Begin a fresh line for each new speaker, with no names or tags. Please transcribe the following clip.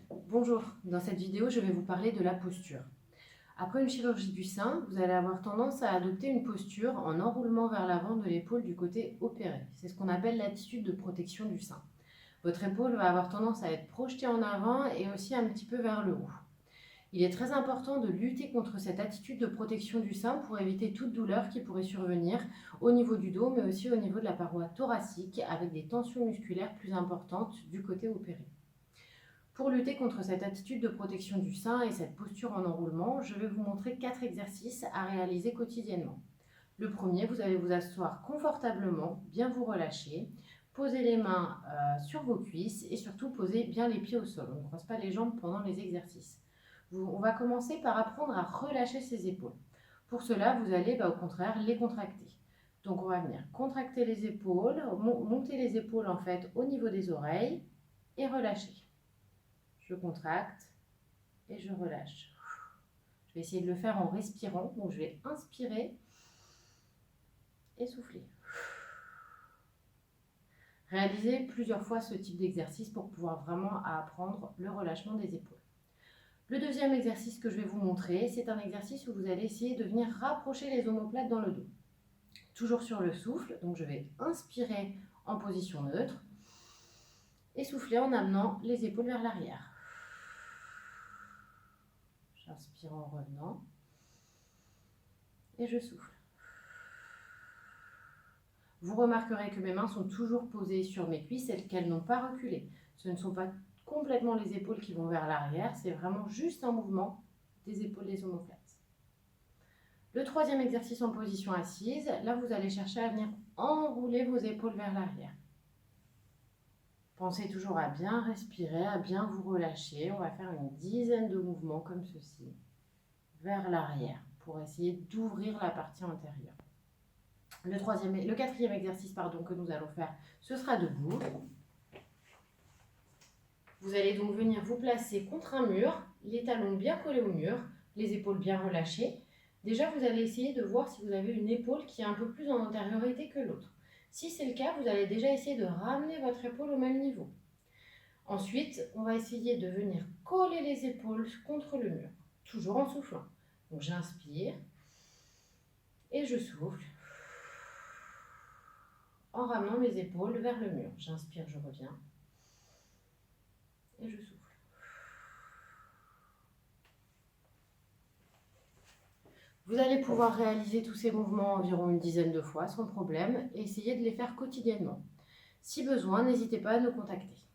Bonjour, dans cette vidéo, je vais vous parler de la posture. Après une chirurgie du sein, vous allez avoir tendance à adopter une posture en enroulement vers l'avant de l'épaule du côté opéré. C'est ce qu'on appelle l'attitude de protection du sein. Votre épaule va avoir tendance à être projetée en avant et aussi un petit peu vers le haut. Il est très important de lutter contre cette attitude de protection du sein pour éviter toute douleur qui pourrait survenir au niveau du dos, mais aussi au niveau de la paroi thoracique avec des tensions musculaires plus importantes du côté opéré. Pour lutter contre cette attitude de protection du sein et cette posture en enroulement, je vais vous montrer 4 exercices à réaliser quotidiennement. Le premier, vous allez vous asseoir confortablement, bien vous relâcher, poser les mains sur vos cuisses et surtout poser bien les pieds au sol. On ne croise pas les jambes pendant les exercices. On va commencer par apprendre à relâcher ses épaules. Pour cela, vous allez au contraire les contracter. Donc on va venir contracter les épaules, monter les épaules en fait au niveau des oreilles et relâcher. Je contracte et je relâche. Je vais essayer de le faire en respirant. Donc je vais inspirer et souffler. Réalisez plusieurs fois ce type d'exercice pour pouvoir vraiment apprendre le relâchement des épaules. Le deuxième exercice que je vais vous montrer, c'est un exercice où vous allez essayer de venir rapprocher les omoplates dans le dos. Toujours sur le souffle, donc je vais inspirer en position neutre et souffler en amenant les épaules vers l'arrière. J'inspire en revenant et je souffle. Vous remarquerez que mes mains sont toujours posées sur mes cuisses et qu'elles n'ont pas reculé. Ce ne sont pas complètement les épaules qui vont vers l'arrière, c'est vraiment juste un mouvement des épaules des omoplates. Le troisième exercice en position assise, là vous allez chercher à venir enrouler vos épaules vers l'arrière. Pensez toujours à bien respirer, à bien vous relâcher. On va faire une dizaine de mouvements comme ceci, vers l'arrière, pour essayer d'ouvrir la partie antérieure. Le quatrième exercice que nous allons faire, ce sera debout. Vous allez donc venir vous placer contre un mur, les talons bien collés au mur, les épaules bien relâchées. Déjà, vous allez essayer de voir si vous avez une épaule qui est un peu plus en antériorité que l'autre. Si c'est le cas, vous allez déjà essayer de ramener votre épaule au même niveau. Ensuite, on va essayer de venir coller les épaules contre le mur, toujours en soufflant. Donc j'inspire et je souffle en ramenant mes épaules vers le mur. J'inspire, je reviens et je souffle. Vous allez pouvoir réaliser tous ces mouvements environ une dizaine de fois sans problème et essayer de les faire quotidiennement. Si besoin, n'hésitez pas à nous contacter.